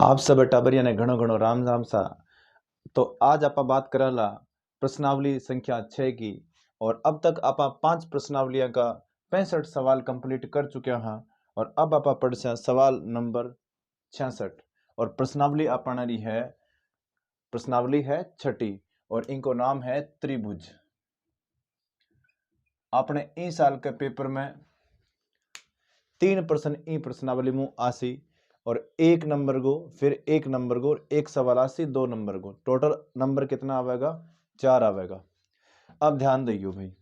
आप सब टाबरिया ने घणो घणो राम राम सा। तो आज आप बात कराला प्रश्नावली संख्या 6 की। और अब तक आप 5 प्रश्नावलियां का 65 सवाल कंप्लीट कर चुके हैं। और अब आप पढ़ से सवाल नंबर 66। और प्रश्नावली है छठी और इनको नाम है त्रिभुज। आपने इस साल के पेपर में 3 प्रश्न ई प्रश्नावली में आसी और 1 नंबर को, फिर 1 नंबर को और 1 सवाल आसी 2 नंबर को। टोटल नंबर कितना आवेगा? 4 आवेगा। अब ध्यान दियो भाई,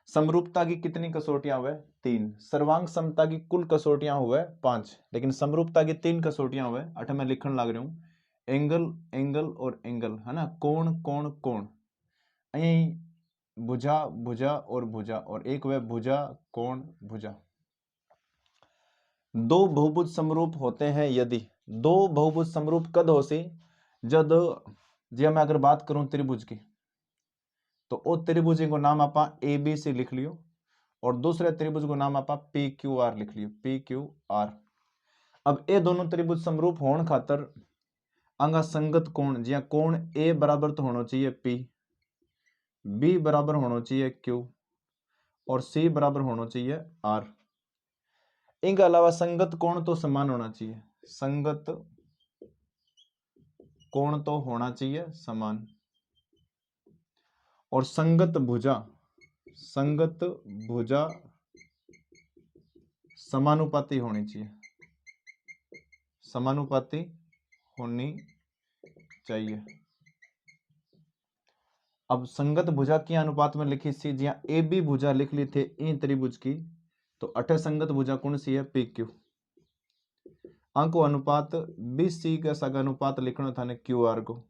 समरूपता की कितनी कसौटियां हुए? 3। सर्वांग समता की कुल कसौटियां हुए 5, लेकिन समरूपता की 3 कसौटियां हुए। अठ मैं लिखने लग रहा हूं, एंगल एंगल और एंगल, है ना, कोण कोण कोण। यही भुजा भुजा और भुजा, और एक वह भुजा कोण भुजा। दो बहुभुज समरूप होते हैं यदि। दो बहुभुज समरूप कद हो सी? जब जी मैं अगर बात करूं त्रिभुज की, तो ओ त्रिभुज को नाम आप ए बी सी लिख लियो, और दूसरे त्रिभुज को नाम आप पी क्यू आर लिख लियो, पी क्यू आर। अब ये दोनों त्रिभुज समरूप होने खातर अंगा संगत कोण, जी कोण ए बराबर तो होना चाहिए पी, बी बराबर होना चाहिए क्यू, और सी बराबर होना चाहिए आर। इनके अलावा संगत कोण तो समान होना चाहिए, संगत कोण तो होना चाहिए समान। और संगत भुजा समानुपाती होनी चाहिए, समानुपाती होनी चाहिए। अब संगत भुजा की अनुपात में लिखी सी, जिया ए बी भुजा लिख ली थे इन त्रिभुज की, तो अठे संगत भुजा कौन सी है? P Q. अंको अनुपात बी सी का सगा अनुपात लिखना था ने क्यू आर को,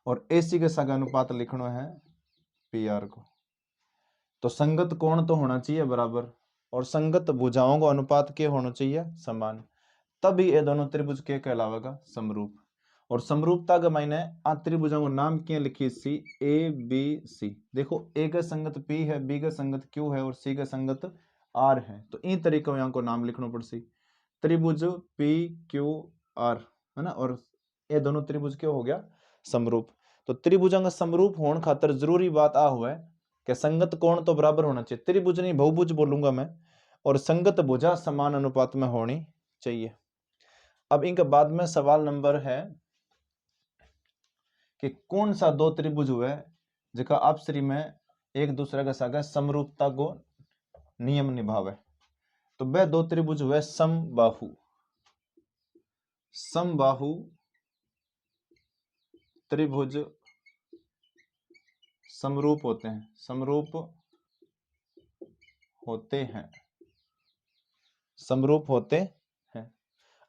और ए सी का सगा अनुपात लिखना है पी आर को। तो संगत कोण तो होना चाहिए बराबर, और संगत भुजाओं का अनुपात के होना चाहिए समान, तभी ये दोनों त्रिभुज के कहलावेगा समरूप। और समरूपता के मायने आ त्रिभुजों को नाम क्या लिखी सी? ए बी सी। देखो, ए का संगत पी है, बी का संगत क्यू है, और सी का संगत आर है। तो इन तरीके यहाँ को नाम लिखना पड़सी, त्रिभुज पी क्यू आर, है ना। और ये दोनों त्रिभुज क्यों हो गया? समरूप। तो त्रिभुजों का समरूप होने खातर जरूरी बात आ हुआ है कि संगत कोण तो बराबर होना चाहिए, त्रिभुज नहीं बहुभुज बोलूंगा मैं, और संगत भुजा समान अनुपात में होनी चाहिए। अब इनके बाद में सवाल नंबर है कि कौन सा दो त्रिभुज हुए जिसका आपसरी में एक दूसरे के साथ समरूपता को नियम निभावे? तो वह दो त्रिभुज हुए समबाहु। समबाहु त्रिभुज समरूप होते हैं, समरूप होते हैं, समरूप होते हैं।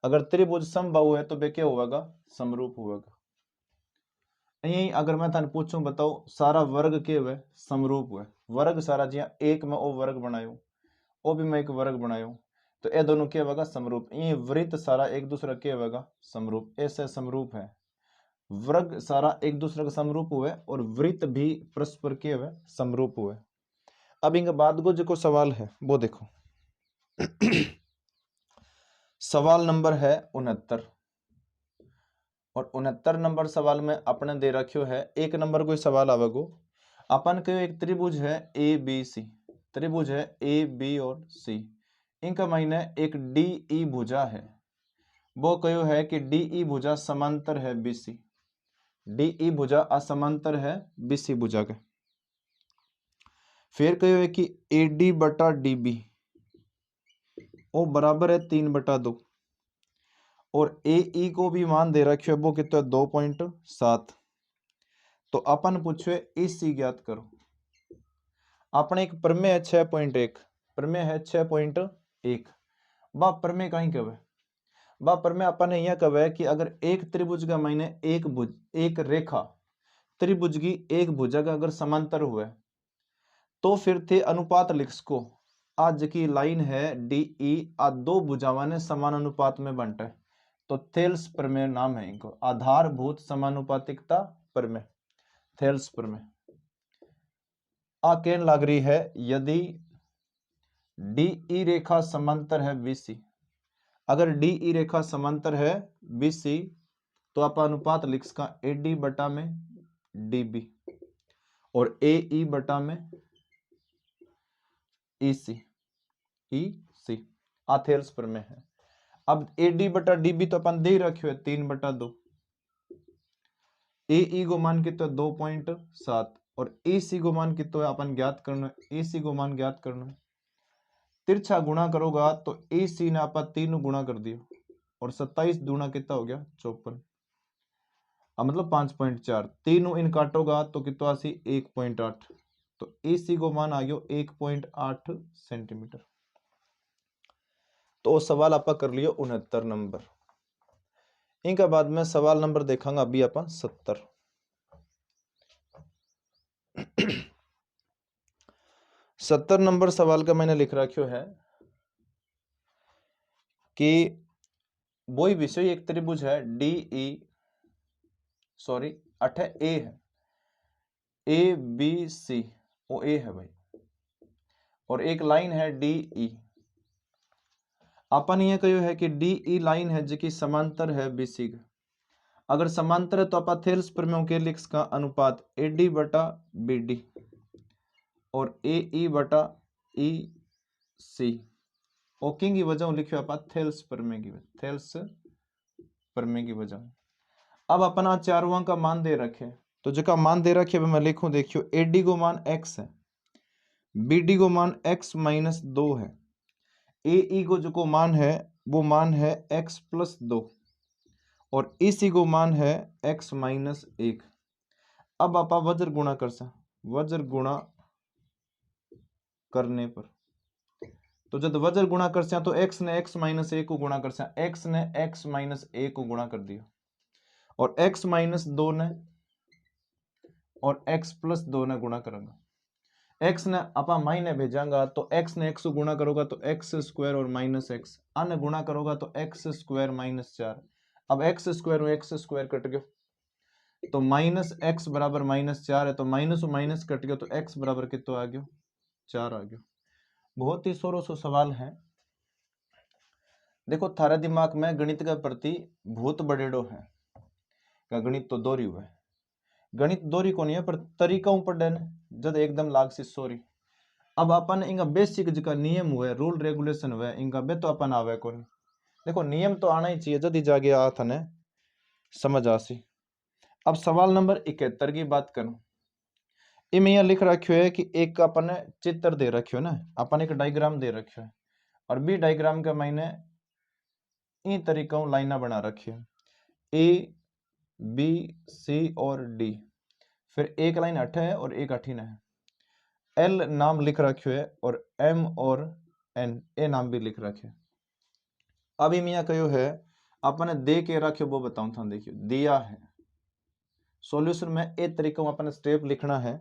अगर त्रिभुज समबाहु है तो वे क्या होगा? समरूप होगा। यही अगर मैं थाने पूछूं, बताओ सारा वर्ग के हुए समरूप हुए? वर्ग सारा जिया एक में ओ वर्ग बनायो, ओ भी मैं एक वर्ग बनायो, तो ये दोनों क्या होगा? समरूप। ये वृत्त सारा एक दूसरे के होगा समरूप, ऐसे समरूप है। वर्ग सारा एक दूसरे का समरूप हुए, और वृत्त भी परस्पर के हुए समरूप हुए। अब इनके बाद को जो सवाल है वो देखो। सवाल नंबर है 69, और 69 नंबर सवाल में अपने दे रखियो है, एक नंबर कोई सवाल आवेगो। अपन के एक त्रिभुज है ए बी सी, त्रिभुज है ए बी और सी, इनका मायने एक डी ई भुजा है। वो कहो है कि डी ई भुजा समांतर है बी सी, डी ई भुजा असमांतर है बी सी भुजा के। फिर कहो है कि ए डी बटा डी बी वो बराबर है 3/2, और ए ई को भी मान दे रखियो वो कितना? 2.7। तो अपन पूछे इस सी ज्ञात करो। अपने एक प्रमेय है 6.1, प्रमेय है 6.1। वह प्रमेय कहीं कब है? वह प्रमेय अपन ने यह कब है कि अगर एक त्रिभुज का मायने एक रेखा त्रिभुज की एक भुजा का अगर समांतर हुआ तो फिर थे अनुपात लिख सको। आज की लाइन है डी ई, आ दो भुजाओं ने समान अनुपात में बंटा है, तो थेल्स प्रमेय नाम है इनको, आधारभूत समानुपातिकता प्रमेय, थेल्स प्रमेय। आ कहने लग रही है यदि डी ई रेखा समांतर है बीसी, अगर डी ई रेखा समांतर है बी सी तो आप अनुपात लिख सका ए डी बटा में डी बी और ए ई बटा में ई सी आथेल्स पर में है। अब ए डी बटा डी बी तो अपन दे ही रखे है 3/2। ए ई को मान कितना 2.7 और ए सी को मान कितना है अपन ज्ञात करना है। ए सी को मान ज्ञात करना है, तिरछा गुणा करोगा तो ए सी ने आप 3 गुणा कर दिया और 27 दूना कितना हो गया 54, मतलब 5.4। तीनों इन काटोगा तो कितना सी 1.8, तो ए सी को मान आ गया 1.8 सेंटीमीटर। तो सवाल आप कर लियो 69 नंबर। इनका बाद में सवाल नंबर देखांगा अभी अपन 70। 70 नंबर सवाल का मैंने लिख रखियो है कि वही विषय एक त्रिभुज है डी ई सॉरी अठ ए है ए बी सी वो ए है भाई और एक लाइन है डी ई। अपन ये कहो है कि डी ई लाइन है जो कि समांतर है बी सी का। अगर समांतर है तो आप थेल्स प्रमेयों के लिख का अनुपात ए डी बटा बी डी और ए ई बटा ई सी ओकिंग की वजह लिखियो आप थेल्स प्रमेय की वजह। अब अपना चारों का मान दे रखे तो जो मान दे रखे मैं लिखूं देखियो ए डी को मान x है, बी डी को मान x-2 है, ए ई को जो मान है वो मान है x+2 और ई सी को मान है x-1। अब आप वज्र गुणा कर सा, वज्र गुणा करने पर तो जब वज्र गुणा कर सा तो x ने x-1 को गुणा कर सा, x ने x-1 को गुणा कर दिया और x-2 ने और x+2 ने गुणा करेंगे। x ने आपा माइने भेजांगा तो x ने x को गुणा करोगा तो x² और -x आने गुणा करोगा तो x² -4। अब x² और x² कट गयो तो -x बराबर -4 है तो माइनस माइनस कट गयो तो x बराबर कितना आ गयो 4 आ गयो। बहुत ही सोरो सो सवाल है। देखो थारे दिमाग में गणित के प्रति भूत बड़ेड़ो है का गणित तो दोहरी हुआ है, गणित दोहरी को नहीं है पर तरीका पढ़े जब एकदम लाग सी सोरी। अब अपन इनका बेसिक जिका नियम हुए रूल रेगुलेशन हुए इनका बे तो अपन आवे को नहीं। देखो नियम तो आना ही चाहिए जदी जागे आ थने समझ आसी। अब सवाल नंबर 71 की बात करूं, इमें यह लिख रखियो है कि एक अपन चित्र दे रखियो ना, अपन एक डायग्राम दे रखियो है और बी डायग्राम के मायने इन तरीका लाइना बना रखी है ए बी सी और डी, फिर एक लाइन 8 है और एक 8 है, एल नाम लिख रखियो है और एम और एन ए नाम भी लिख रखे। अभी मियाँ कहो है अपने दे के रखियो वो बताऊं था, देखियो दिया है सॉल्यूशन में ए तरीका अपने स्टेप लिखना है।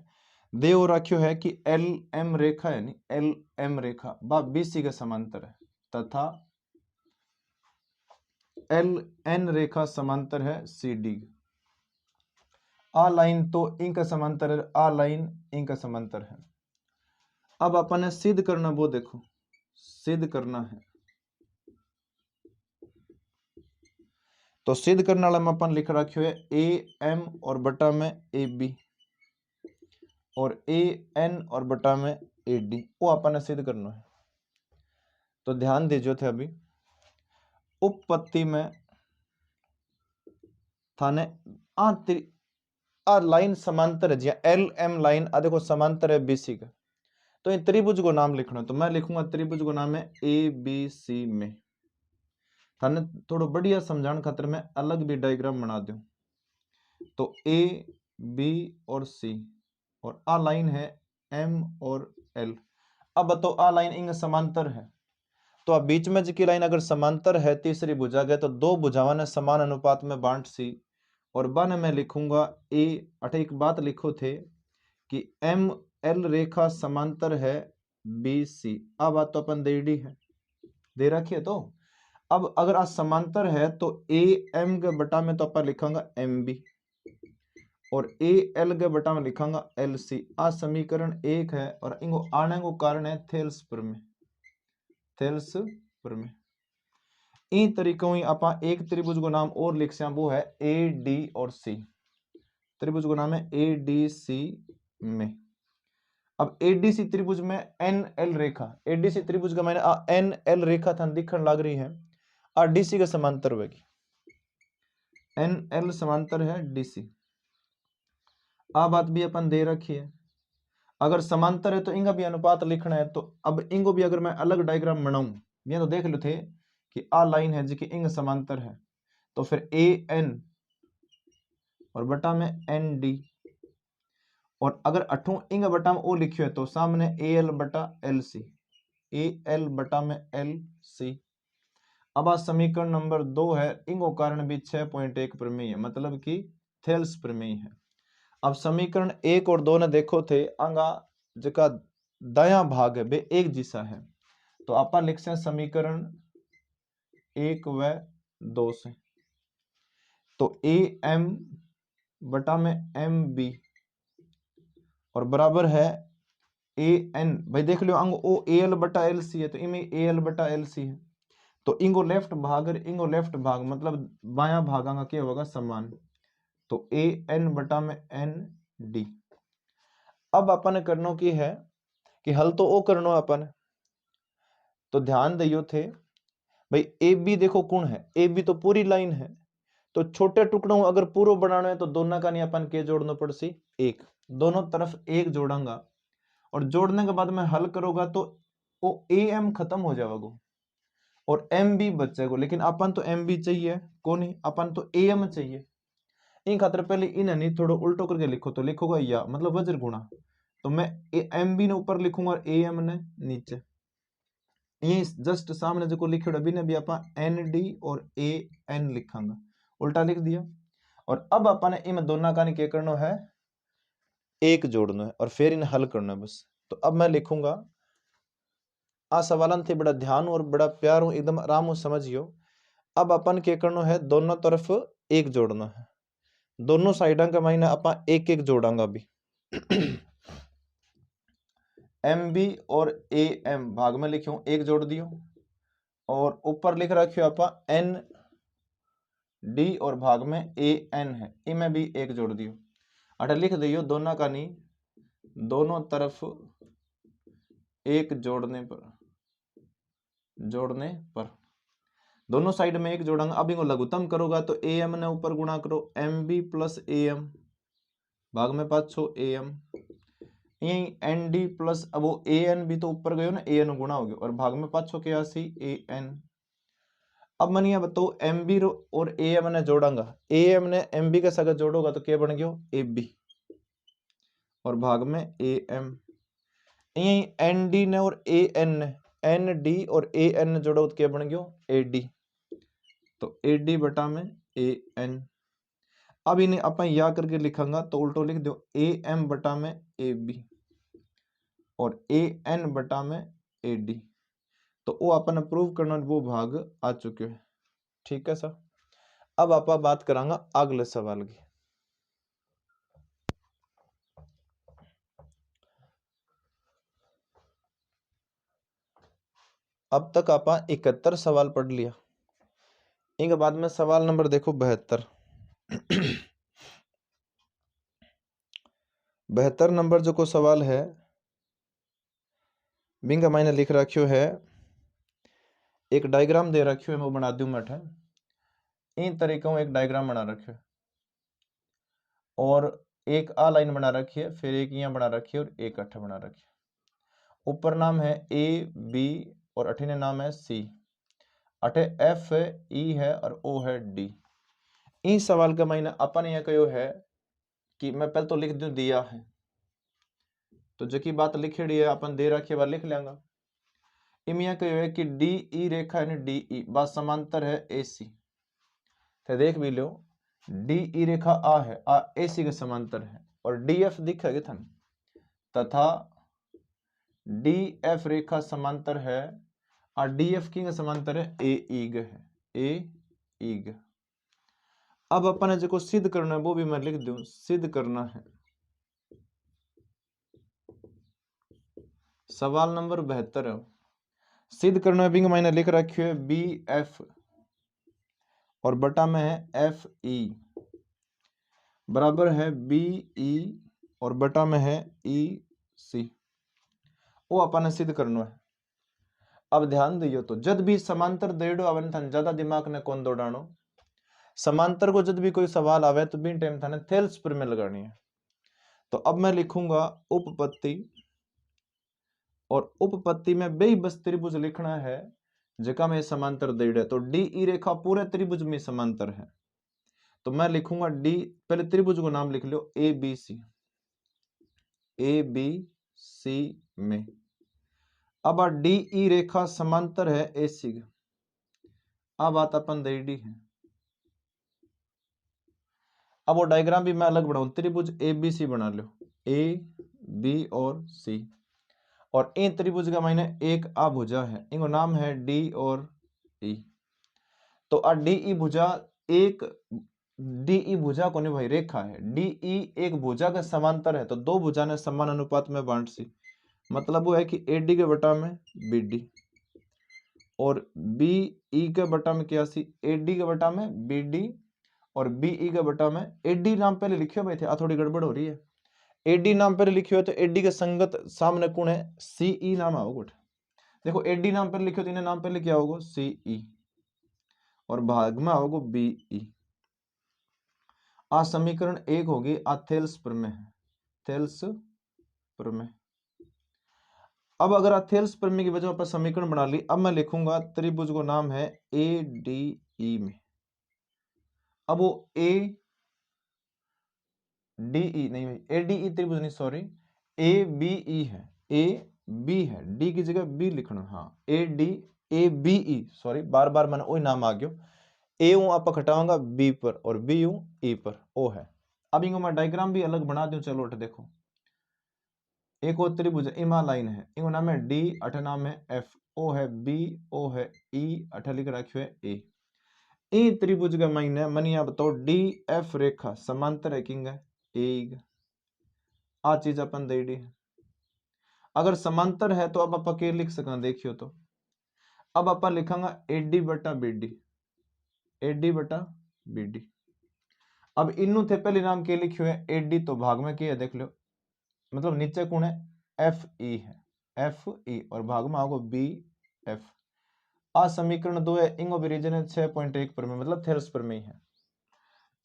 दे और रखियो है कि एल एम रेखा है नहीं, एल एम रेखा बा बी सी के समांतर है तथा एल एन रेखा समांतर है सी डी। आ लाइन तो इनका समांतर है, आ लाइन इनका समांतर है। अब अपन सिद्ध करना वो देखो सिद्ध करना है तो सिद्ध करने वाला में अपन लिख रखियो है ए एम और बटा में ए बी और ए एन और बटा में ए डी वो अपन सिद्ध करना है। तो ध्यान दीजिए थे अभी उपपत्ति में थाने आ लाइन समांतर है जी एल एम लाइन आ देखो समांतर है बीसी का तो इन त्रिभुज को नाम लिखना तो मैं लिखूंगा त्रिभुज को नाम है ए बी सी में। थाने थोड़ा बढ़िया समझाने खातिर मैं अलग भी डायग्राम बना दूं तो ए बी और सी और आ लाइन है एम और एल। अब बताओ आ लाइन इन समांतर है तो अब बीच में जी लाइन अगर समांतर है तीसरी भुजा गए तो दो भुजाओं ने समान अनुपात में बांट सी और बन में लिखूंगा ए अठे एक बात लिखो थे कि एम एल रेखा समांतर है बी सी। अब बात तो अपन दे रखी है तो अब अगर आज समांतर है तो ए एम के बटा में तो अपन लिखांगा एम बी और ए एल के बटा में लिखांगा एल सी। आज समीकरण 1 है और इनको आने को कारण है थेल्स प्रमेय। इन तरीकों ही आप एक त्रिभुज को नाम और लिख सकते, वो है ए डी और सी। त्रिभुज को नाम है ए डी सी में। अब एडीसी त्रिभुज में एन एल रेखा, एडीसी त्रिभुज का मैंने एन एल रेखा था दिखने लग रही है, और डीसी का समांतर होगी, एन एल समांतर है डीसी। आ बात भी अपन दे रखी है। अगर समांतर है तो इनका भी अनुपात लिखना है। तो अब इनको भी अगर मैं अलग डायग्राम बनाऊं, ये तो देख लो थे कि आ लाइन है जी कि इंग समांतर है, तो फिर ए एन और बटा में एन डी, और अगर अठों इंग बटा में ओ लिखियो है तो सामने ए एल बटा एल सी, ए एल बटा में एल सी। अब आ समीकरण नंबर 2 है, इंगो कारण भी 6.1 प्रमेय है, मतलब कि थेल्स प्रमेय है। अब समीकरण 1 और 2 ने देखो थे अंगा जका दाया भाग है वे एक जिसा है, तो आप लिख से समीकरण 1 व 2 से, तो ए एम बटा में एम बी और बराबर है ए एन, भाई देख लो अंग ओ ए एल बटा एल सी है, तो इनमें ए एल बटा एल सी है, तो इंगो लेफ्ट भाग और इंगो लेफ्ट भाग मतलब बाया भागांगा क्या होगा समान, तो ए एन बटा में एन डी। अब अपन करनो की है कि हल तो ओ करनो अपन, तो ध्यान दियो थे भाई ए बी देखो कौन है, ए बी तो पूरी लाइन है, तो छोटे टुकड़ों अगर पूरा बनाना है तो दोनों का नहीं अपन के जोड़ना पड़सी एक, दोनों तरफ एक जोड़ांगा, और जोड़ने के बाद में हल करोगा तो वो ए एम खत्म हो जाएगा और एम बी बचेगा, लेकिन अपन तो एम बी चाहिए कौन ही, अपन तो ए एम चाहिए। इन खातर पहले इन नहीं थोड़ा उल्टो करके लिखो, तो लिखोगा या मतलब वज्र गुणा, तो मैं एम बी ने ऊपर लिखूंगा और ए एम ने नीचे, ये जस्ट सामने जो लिखे भी ने भी आप एन डी और ए एन लिखांगा, उल्टा लिख दिया। और अब अपन इन दोनों का क्या करना है, एक जोड़ना है और फिर इन्हें हल करना है बस। तो अब मैं लिखूंगा, आ सवालन थे बड़ा ध्यान और बड़ा प्यार हो एकदम आराम हो समझियो। अब अपन क्या करना है, दोनों तरफ एक जोड़ना है, दोनों साइडा का मायने अपन एक एक जोड़ांगा अभी एम बी और ए एम भाग में लिखियो एक जोड़ दियो, और ऊपर लिख रखियो आप एन डी और भाग में ए एन है, इनमें भी एक जोड़ दियो। अटे लिख दियो दोनों का नहीं, दोनों तरफ एक जोड़ने पर दोनों साइड में एक जोड़ांगा। अब इनको लघुत्तम करोगा तो ए एम ने ऊपर गुणा करो M B plus A M भाग में पाछो ए एम, यही एन डी प्लस, अब वो ए एन भी तो ऊपर गयो ना, ए एन गुणा हो गया और भाग में पाछो क्या सी ए एन। अब मन ये बताओ एम बी और ए एम ने जोड़ांगा, ए एम ने एम बी के साथ जोड़ोगा तो क्या बन गयो ए बी और भाग में ए एम, यही एन डी ने और ए एन ने, एन डी और ए एन ने जोड़ो तो क्या बन गयो ए डी, तो ए डी बटा में ए एन। अब इन्हें अपन या करके लिखांगा तो उल्टो लिख दो ए एम बटा में ए बी और ए एन बटा में ए डी, तो वो अपन प्रूव करना वो भाग आ चुके हैं। ठीक है सर, अब आप बात करांगा अगले सवाल की। अब तक आप 71 सवाल पढ़ लिया, इनके बाद में सवाल नंबर देखो 72 72 नंबर जो को सवाल है बिंगा मैंने लिख रखियो है, एक डायग्राम दे रखियो है, मैं बना दूं मठ इन तरीकों एक डायग्राम बना रखियो है, और एक आ लाइन बना रखी है, फिर एक यहाँ बना रखी है और एक अठ बना रखी है। ऊपर नाम है ए बी और अठीने नाम है सी, अठे एफ है ई है और ओ है डी। इस सवाल का मैंने अपन यह कहो है कि मैं पहले तो लिख दूं दिया है, तो जो की बात लिखेड़ी है अपन दे रखी है वह लिख लेंगा। इम यह कहो है कि डी ई रेखा है डी ई बात समांतर है ए सी, तो देख भी लो डी ई रेखा आ है, आ ए सी के समांतर है, और डी एफ दिखेगा था तथा डी एफ रेखा समांतर है, और डी एफ की समांतर है ए ईग है, ए ईग। अब अपन ने जो सिद्ध करना है वो भी मैं लिख दूं, सिद्ध करना है सवाल नंबर 72 है। सिद्ध करना है बिंग मैंने लिख रखी है बी एफ और बटा में है एफ ई बराबर है बी ई और बटा में है ई सी। वो अपन ने सिद्ध करना है। अब ध्यान दियो तो जब भी समांतर देड़ो आवे था ज्यादा दिमाग ने कौन दौड़ानो। समांतर को जब भी कोई सवाल आवे तो बिन टाइम था थेल्स पर में लगानी है। तो अब मैं लिखूंगा उपपत्ति और उपपत्ति में बे बस त्रिभुज लिखना है जका में समांतर देड़ है। तो डी ई रेखा पूरे त्रिभुज में समांतर है। तो मैं लिखूंगा डी, पहले त्रिभुज को नाम लिख लो ए बी सी, ए बी सी में। अब डी ई रेखा समांतर है ए सी। अब बात अपन दे डी है। अब वो डायग्राम भी मैं अलग बनाऊं, त्रिभुज ए बी सी बना लो, ए बी और सी। और इन त्रिभुज का मायने एक आ भुजा है, इनको नाम है डी और ई। तो डी ई भुजा एक डी ई भुजा को नहीं भाई रेखा है, डी ई एक भुजा का समांतर है। तो दो भुजा ने समान अनुपात में बांट सी, मतलब वो है कि ए डी के बटा में बी डी और बी ई के बटा में क्या सी ए डी के बटा में बी डी और बी ई के बटा में ए डी नाम पहले लिखे हुए थे। थोड़ी गड़बड़ हो रही है। ए डी नाम पहले लिखे हुए तो ए डी के संगत सामने कौन है सी ई नाम आओ गुट। देखो ए डी नाम पहले लिखे तो इन्हें नाम पहले क्या होगा सी ई और भाग में आओगे बी ई। आ समीकरण एक होगी। आ थेल्स प्रमेय है, थेल्स प्रमेय। अब अगर थेल्स प्रमेय की वजह पर समीकरण बना ली, अब मैं लिखूंगा त्रिभुज को नाम है ए डी ई में। अब वो ए डी ई नहीं भाई, ए डी ई त्रिभुज नहीं, सॉरी ए बी ई है, ए बी है, डी की जगह बी लिखना। हाँ A D A B E, sorry बार बार मैंने वही नाम आ गयो। ए हूं आप घटाऊंगा बी पर और बी हूं ई पर, ओ है। अब इनको मैं डायग्राम भी अलग बना दूं। चलो अठ देखो, एक और त्रिभुज इमा लाइन है, इनको नाम है डी, अठ नाम है एफ, ओ है बी, ओ है ई, अठ लिख रखियो है ए। ई त्रिभुज के मायने मनिया बताओ डी एफ रेखा समांतर है किंग है ए। आ चीज अपन दे दी है। अगर समांतर है तो अब आप के लिख सका देखियो तो। अब अपन लिखांगा एडी बटा बीडी, एडी बटा बीडी। अब इन्नु थे पहले नाम के लिखियो है एडी, तो भाग में क्या है देख लो, मतलब नीचे कौन है एफ ई है, एफ ई और भाग में आओगे बी एफ। आ समीकरण 2 है, इंगो भी रीजन है 6.1 पर में, मतलब थेल्स पर में ही है।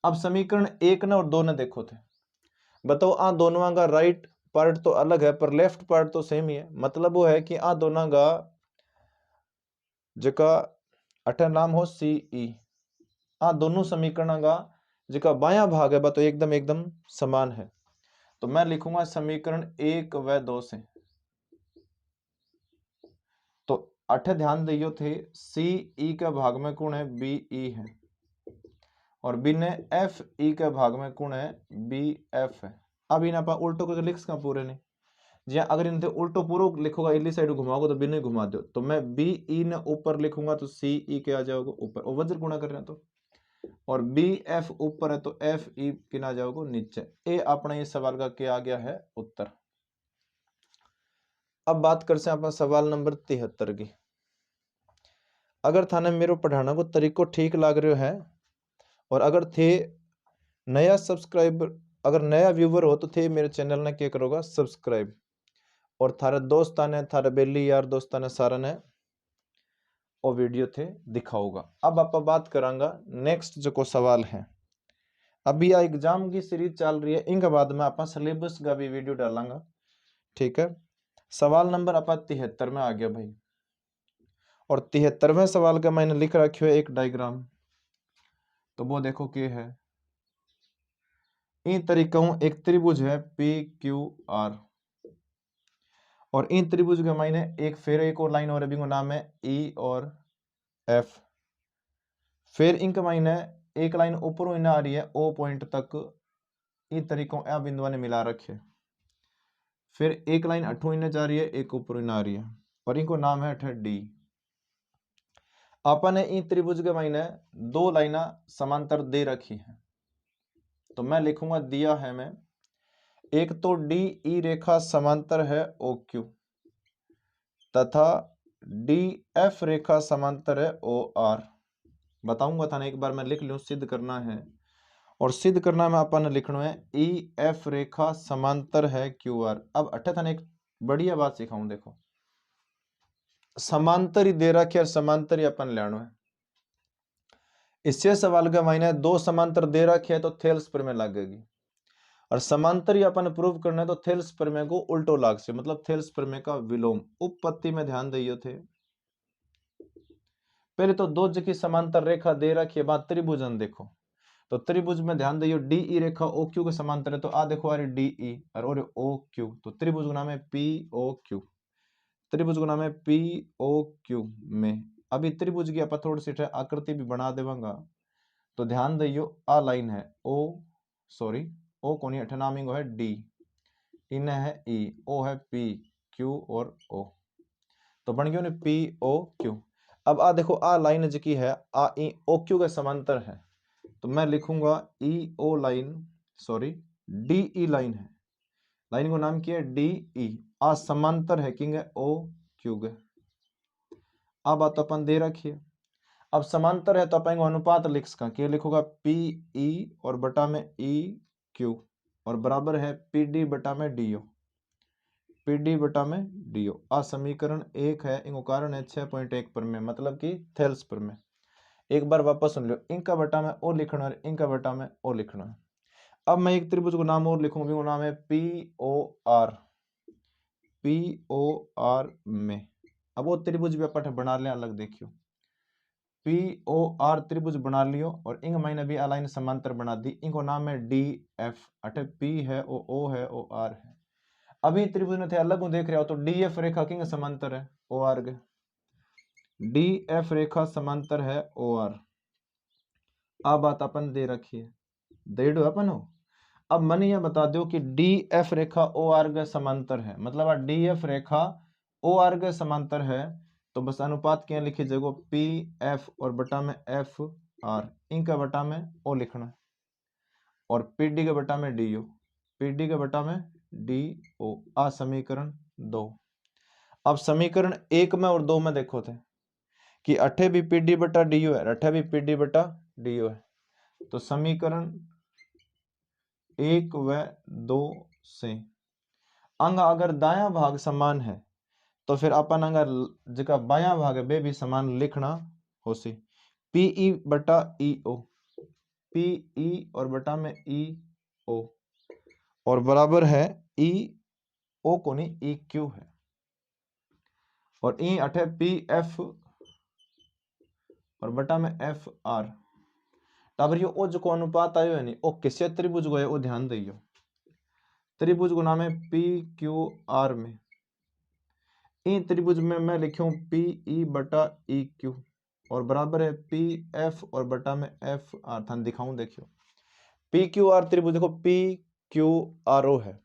अब समीकरण 1 ने और 2 ने देखो थे, बताओ आ दोनों का राइट पार्ट तो अलग है पर लेफ्ट पार्ट तो सेम ही है। मतलब वो है कि आ दोनों का जका अठ नाम हो सी ई, आ दोनों समीकरण का जका बाया भाग है बा तो एकदम एकदम समान है। तो मैं लिखूंगा समीकरण 1 व 2 से। तो अठ ध्यान दियो थे सी ई के भाग में कौन है बी ई है और बी ने एफ ई के भाग में कौन है बी एफ है। अब इन आप उल्टो को लिख सका पूरे ने, जी अगर इन उल्टो पूरा लिखोगा इली साइड घुमाओगे तो बी ने घुमा दो। तो मैं बी ई ने ऊपर लिखूंगा तो सी ई के आ जाओगे ऊपर, और वज्र गुणा कर रहे हैं तो, और बी एफ ऊपर है तो एफ ई किन आ जाओगे नीचे। ए अपने इस सवाल का क्या आ गया है उत्तर। अब बात करते हैं अपना सवाल नंबर 73 की। अगर थाने मेरो पढ़ाना को तरीको ठीक लाग रहा है और अगर थे नया सब्सक्राइबर, अगर नया व्यूवर हो तो थे मेरे चैनल ने क्या करोगा सब्सक्राइब, और थारे दोस्ता ने थारे बेली यार दोस्ता ने सारा ने वो वीडियो थे दिखाऊंगा। अब आप बात करांगा नेक्स्ट जो को सवाल है। अभी आ एग्जाम की सीरीज चल रही है, इनके बाद में आप सिलेबस का भी वीडियो डालांगा, ठीक है। सवाल नंबर आप 73 में आ गया भाई, और 73वें सवाल का मैंने लिख रखियो है एक डायग्राम। तो वो देखो क्या है, इन तरीकों एक त्रिभुज है पी क्यू आर, और इन त्रिभुज के मायने एक फिर एक और लाइन और है, नाम है ई और एफ। फिर इनके मायने एक लाइन ऊपर इन आ रही है ओ पॉइंट तक, इन तरीकों ए बिंदुओं ने मिला रखे। फिर एक लाइन अठों इन जा रही है, एक ऊपर इन आ रही है, और इनको नाम है अठ डी। आपने इन त्रिभुज के मायने दो लाइना समांतर दे रखी है। तो मैं लिखूंगा दिया है मैं, एक तो डी ई रेखा समांतर है ओ क्यू तथा डी एफ रेखा समांतर है ओ आर। बताऊंगा था ना, एक बार मैं लिख लूँ, सिद्ध करना है। और सिद्ध करना में अपन ने लिखना है ई एफ रेखा समांतर है क्यू आर। अब अट्ठे था एक बढ़िया बात सिखाऊं, देखो समांतर ही दे रखे और समांतर ही अपन लेना है। इससे सवाल का मायने दो समांतर दे रखे है तो थेल्स प्रमेय लगेगी, और समांतर ही अपन प्रूव करना है तो थेल्स प्रमेय को उल्टो लाग से, मतलब थेल्स प्रमेय का विलोम। उपपत्ति में ध्यान दियो थे, पहले तो दो की समांतर रेखा दे रखी है, बाद त्रिभुजन देखो तो त्रिभुज में ध्यान दियो डीई रेखा ओ क्यू के समांतर है, तो आ देखो अरे डीई और ओ क्यू, तो त्रिभुज का नाम है पी ओ क्यू, त्रिभुज का नाम है पी ओ क्यू में। अभी त्रिभुज की आप थोड़ी सी आकृति भी बना देवांगा, तो ध्यान दियो आ लाइन है ओ, सॉरी ओ कोनी अठे नामिंग है डी, इन है ई, ओ है पी क्यू और ओ, तो बन गया पी ओ क्यू। अब आ देखो आ लाइन जी है आ ई ओ क्यू के समांतर है, तो मैं लिखूंगा E O line, sorry D E line है, लाइन को नाम किया डी ई, आ समांतर है किंग है ओ क्यू है। अब बात अपन दे रखिए, अब समांतर है तो अपन अनुपात लिख सका, क्या लिखूंगा पी ई और बटा में ई क्यू और बराबर है पी डी बटा में डी ओ, पी डी बटा में डी ओ। आ समीकरण 1 है, इनको कारण है 6.1 पर में, मतलब कि थेल्स पर में। एक बार वापस सुन लो, इनका बटा में ओ लिखना है, इनका बटा में ओ लिखना है। अब मैं एक त्रिभुज को नाम और लिखूंगा, वो नाम है P O R, P O R में। अब वो त्रिभुज भी अपन बना लिया अलग, देखियो पी ओ आर त्रिभुज बना लियो, और इंग मैंने भी अलाइन समांतर बना दी, इनको नाम है डी एफ, अठे पी है ओ है ओ आर है। अभी त्रिभुज में थे अलग देख रहे हो तो डी एफ रेखा किंग समांतर है ओ आर के, डी एफ रेखा समांतर है ओ आर। आ बात अपन दे रखी है, दे दो अपन हो। अब मन यह बता दो कि डी एफ रेखा ओ आर के समांतर है, मतलब डी एफ रेखा ओ आर के समांतर है, तो बस अनुपात क्या लिखी जगह पी एफ और बटा में एफ आर, इनका बटा में ओ लिखना है, और पी डी के बटा में डी ओ, पी डी के बटा में डी ओ। आ समीकरण 2। अब समीकरण 1 में और 2 में देखो थे कि अठे भी पी डी बटा डी ओ है, अठे भी पी डी बटा डी ओ है, तो समीकरण 1 व 2 से अंग अगर दाया भाग समान है तो फिर अपन अगर जिका बाया भाग है वे भी समान लिखना हो सी, पी ई बटा ई ओ, पी ई और बटा में ई ओ, और बराबर है ई ओ को नहीं ई क्यू है, और ई अठे पी एफ और बटा में एफ आर। टाबर यो ओ जो अनुपात आयो है नहीं ओ किसे त्रिभुज को है वो ध्यान दियो, त्रिभुज को नाम है पी क्यू आर में। इन त्रिभुज में मैं लिखूं पी ई बटा ई क्यू और बराबर है पी एफ और बटा में एफ आर, था दिखाऊं देखियो पी क्यू आर त्रिभुज देखो पी क्यू आर ओ है।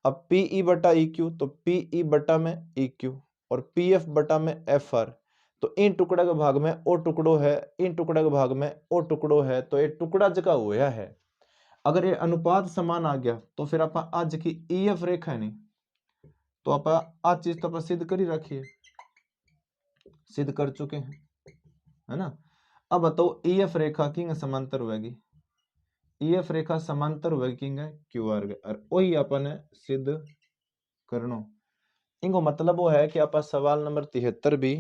अब पी ई बटा ई क्यू तो पी ई बटा में ई क्यू और पी एफ बटा में एफ आर, तो इन टुकड़ा के भाग में ओ टुकड़ो है, इन टुकड़ा के भाग में ओ टुकड़ो है, तो ये टुकड़ा जगह हुआ है। अगर ये अनुपात समान आ गया तो फिर आप आज की ई एफ रेखा है नहीं, तो आप आज चीज तो आप सिद्ध कर ही रखिए, सिद्ध कर चुके हैं है ना। अब बताओ ई एफ रेखा किंग समांतर होगी, ई एफ रेखा समांतर होगी किंग क्यू आर के, और वही अपन सिद्ध करनो। इनको मतलब वो है कि आप सवाल नंबर 73 भी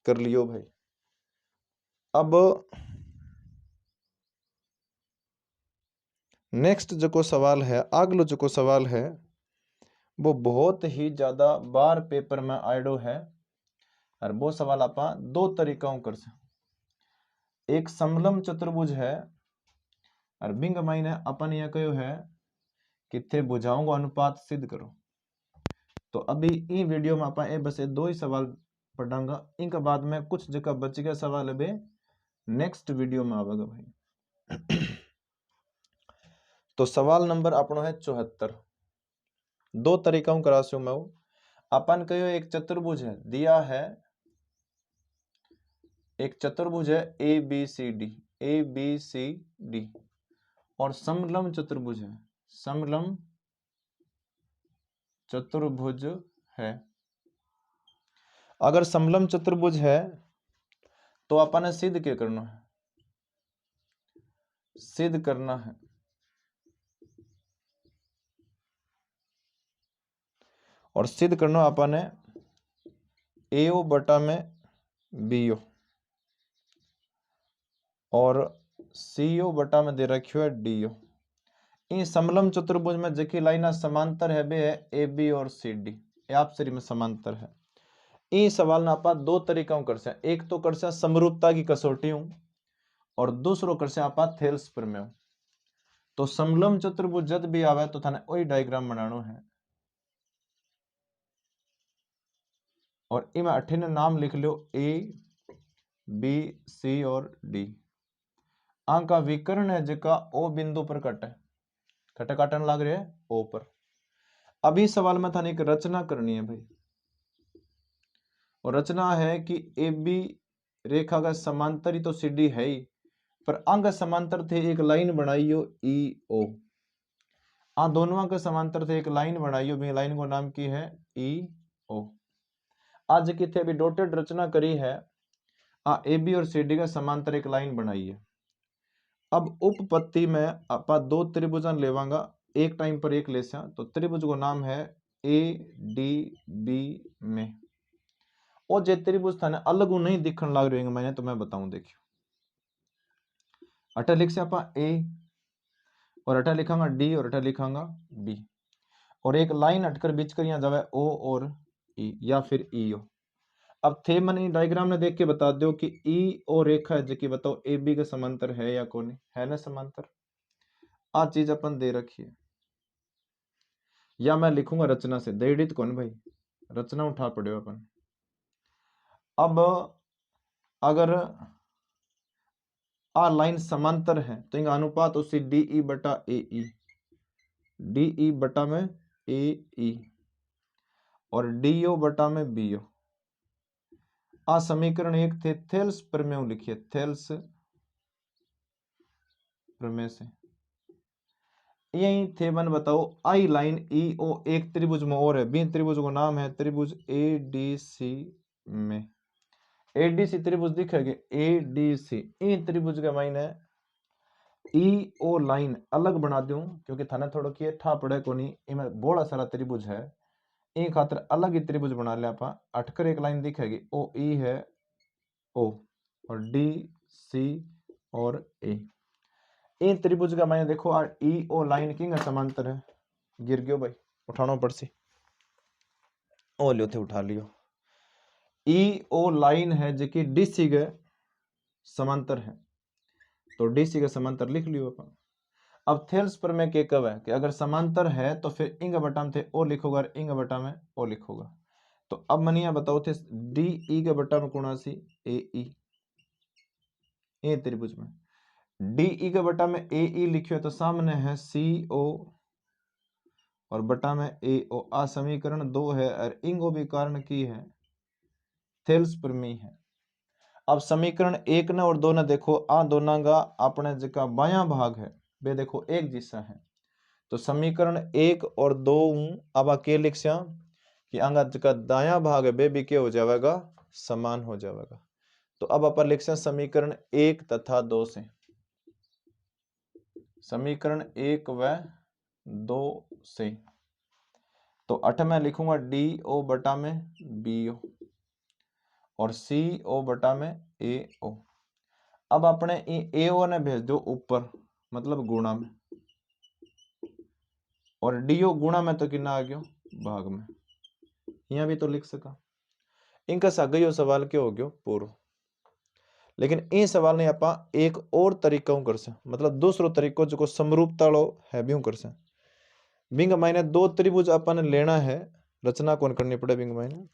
कर लियो भाई। अब नेक्स्ट जो सवाल है, अगलो जो सवाल है वो बहुत ही ज्यादा बार पेपर में आयडो है, और वो सवाल आप दो तरीकों कर सकते। एक समलम चतुर्भुज है और बिंग माइने अपन यह कहो है कि थे भुजाओं को अनुपात सिद्ध करो। तो अभी ई वीडियो में आप बस दो ही सवाल पढ़ांगा, इनके बाद में कुछ जगह बच गया सवाल है नेक्स्ट वीडियो में आवेगा भाई। तो सवाल नंबर अपनो है 74, दो तरीका करा सो मैं अपन कहो एक चतुर्भुज है दिया है, एक चतुर्भुज है A B C D, A B C D, और समलम चतुर्भुज है, समलम चतुर्भुज है। अगर समलम चतुर्भुज है तो अपन ने सिद्ध क्या करना है, सिद्ध करना है और सिद्ध करना अपन ने AO बटा में BO और CO बटा में दे रखियो है DO। इन समलम चतुर्भुज में जकी लाइना समांतर है बे है AB और CD, आपसरी में समांतर है। इन सवाल ना आपा दो तरीका कर से, एक तो कर से समरूपता की कसौटी हूं और दूसरो कर से आपा थेल्स प्रमेय। तो समलम चतुर्भुज जब भी आवे तो थाने वही डायग्राम बनानो है और इमें अठिन नाम लिख लो A B C और D। आं का विकर्ण है जिका O बिंदु पर कटे काटन लग रहे है O पर। अभी सवाल में थाने एक रचना करनी है भाई, और रचना है कि AB रेखा का समांतर ही तो CD है ही, पर अंग समांतर थे एक लाइन बनाइयो EO। आ दोनों के समांतर थे एक लाइन बनाइयो, भी लाइन को नाम की है EO। आज की थे अभी डॉटेड रचना करी है, आ AB और CD का समांतर एक लाइन बनाई है। अब उपपत्ति में आपा दो त्रिभुजन लेवांगा, एक टाइम पर एक ले सा, तो त्रिभुज को नाम है ADB में। और जे त्रिभुज थाने अलग नहीं दिखने लग रहे मैंने तो मैं बताऊं, देखियो अटा लिख से आपा A और अटा लिखांगा D और अटा लिखांगा B, और एक लाइन हटकर बीच कर यहाँ जावे O और E या फिर EO। अब थे मन डायग्राम ने देख के बता दो कि EO रेखा है जो बताओ AB का समांतर है या कौन है ना समांतर। आ चीज अपन दे रखी है, या मैं लिखूंगा रचना से, देड़ित कौन भाई, रचना उठा पड़े अपन। अब अगर आ लाइन समांतर है तो इनका अनुपात उसी DE बटा AE, DE बटा में AE और DO बटा में BO। आ समीकरण एक थे थेल्स प्रमेय लिखिए, थेल्स प्रमेय से यही थे मन बताओ आई लाइन EO एक त्रिभुज में और है, बी त्रिभुज को नाम है त्रिभुज ADC में। ADC त्रिभुज दिखेगा ADC, इन त्रिभुज के मायने EO लाइन अलग बना दूं क्योंकि थाने थोड़ा किए ठा पड़े को नहीं, इनमें बड़ा सारा त्रिभुज है, एक खातर अलग ही त्रिभुज बना लिया आपा। अटकर एक लाइन दिखेगी OE है O और DC और A। इन त्रिभुज का मायने देखो आ EO लाइन की समांतर है, गिर गयो भाई उठाना पड़सी, ओ लियो थे उठा लियो। EO लाइन है जो कि DC के समांतर है, तो DC के समांतर लिख लियो अपन। अब थेल्स प्रमेय के कब है कि अगर समांतर है तो फिर इंग बटा में थे ओ लिखोगा और इंग बटा में ओ लिखोगा। तो अब मनिया बताओ थे DE के बटा में कौन सी AE, ए त्रिभुज में DE के बटा में AE लिखियो तो सामने है CO और बटा में AO। आ समीकरण 2 है और इंगो भी कारण की है थेल्स प्रमेय है। अब समीकरण 1 ने और 2 ने देखो आ दोनों का अपने जगह बायां भाग है वे देखो एक जैसा है, तो समीकरण 1 और 2 अब के लिख से कि आंगा जगह दायां भाग है वे भी क्या हो जाएगा, समान हो जाएगा। तो अब अपन लिख से समीकरण 1 तथा 2 से, समीकरण 1 व 2 से, तो 8 में लिखूंगा DO बटा में BO और CO बटा में AO। अब अपने AO ने भेज दो ऊपर मतलब गुणा में, और DO गुणा में तो कितना आ गया भाग में, यहां भी तो लिख सका। इनका सगयो सवाल क्यों हो गयो पूरा। लेकिन इन सवाल ने आप एक और तरीका कर से, मतलब दूसरो तरीको जो समरूपता है भी कर से। बिंग मायने दो त्रिभुज अपन लेना है, रचना कौन करनी पड़े, बिंग मायने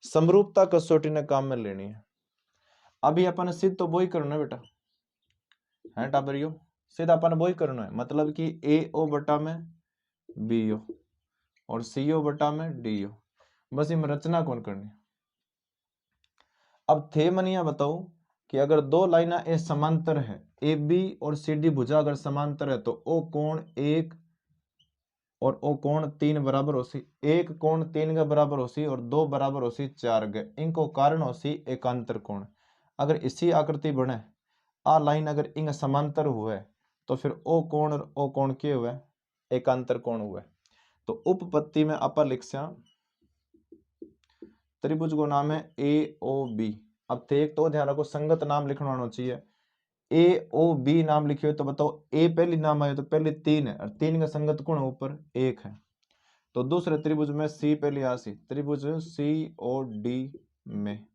समरूपता कसौटी ने काम में लेनी है। अभी अपन सिद्ध तो वो ही करना है बेटा, है टाबरियो, सिद्ध अपन वो ही करना है, मतलब कि AO बटा में BO और CO बटा में DO, बस इनमें रचना कौन करनी। अब थे मनिया बताओ कि अगर दो लाइना ए समांतर है, AB और CD भुजा अगर समांतर है तो ओ कोण 1 और ओ कोण 3 बराबर होसी, एक कोण 3 के बराबर होसी और 2 बराबर होसी 4 के, इनको कारण होसी एकांतर कोण। अगर इसी आकृति बने आ लाइन अगर इंग समांतर हुए तो फिर ओ कोण और ओ कोण के हुए एकांतर कोण हुए। तो उपपत्ति में आप लिख सा त्रिभुज को नाम है ए ओ बी। अब थे एक तो ध्यान रखो संगत नाम लिखना होना चाहिए। ए ओ बी नाम लिखे तो बताओ ए पहली नाम आए तो पहले 3 है और 3 का संगत कोण ऊपर 1 है। तो दूसरे त्रिभुज में सी पहले आ सी त्रिभुज सी ओ डी में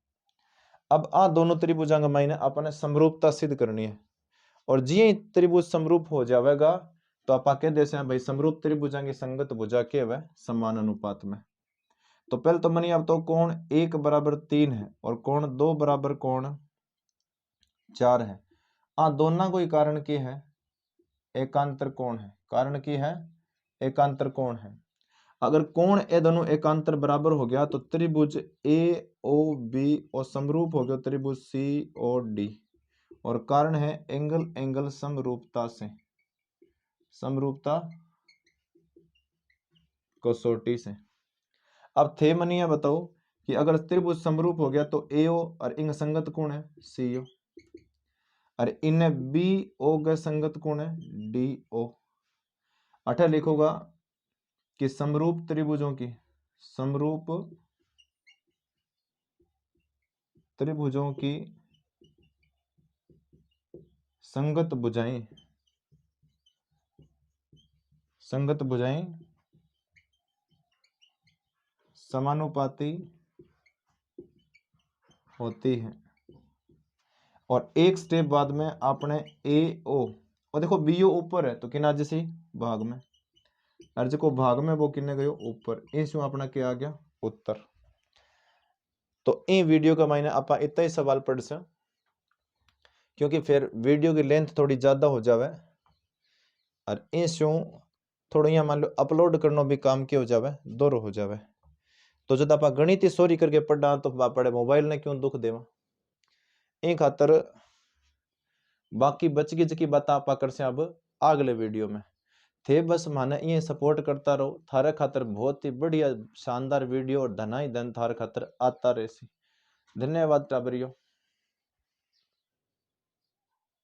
अब आ दोनों त्रिभुजांग मायने अपने समरूपता सिद्ध करनी है और जी त्रिभुज समरूप हो जाएगा तो आप कह दे भाई समरूप त्रिभुजांग की संगत भुजा के वह समान अनुपात में। तो पहले तो मनी अब तो कोण 1 बराबर 3 है और कोण 2 बराबर कोण 4 है। आ दोनों कोई कारण के है एकांतर कोण है। कारण की है एकांतर कोण है। अगर कोण ए दोनों एकांतर बराबर हो गया तो त्रिभुज ए ओ बी और समरूप हो गया त्रिभुज सी ओ डी और कारण है एंगल एंगल समरूपता से समरूपता कसौटी से। अब थे मनिया बताओ कि अगर त्रिभुज समरूप हो गया तो ए ओ और इंग संगत कोण है सी ओ और इन्हें बी ओ का संगत कोण है डी ओ। अठा लिखोगा कि समरूप त्रिभुजों की समरूप त्रिभुजों की संगत भुजाएं समानुपाती होती है। और एक स्टेप बाद में आपने ए ओ और देखो बी ओ ऊपर है तो किना जैसे भाग में अर्ज को भाग में वो किन्ने गयो ऊपर इस अपना क्या आ गया उत्तर। तो इन वीडियो का मायने आप इतना ही सवाल पढ़ सा क्योंकि फिर वीडियो की लेंथ थोड़ी ज्यादा हो जावे और इस थोड़ा यहाँ मान लो अपलोड करना भी काम के हो जावे दोरो हो जावे। तो जब आप गणित सोरी करके पढ़ा तो पढ़े मोबाइल ने क्यों दुख देवा इन खातर बाकी बच की बात आप कर से अब अगले वीडियो में थे बस माने ये सपोर्ट करता रहो थारे खातर बहुत ही बढ़िया शानदार वीडियो और धना ही धन थारे खातर आता रहे। धन्यवाद टाबरियो।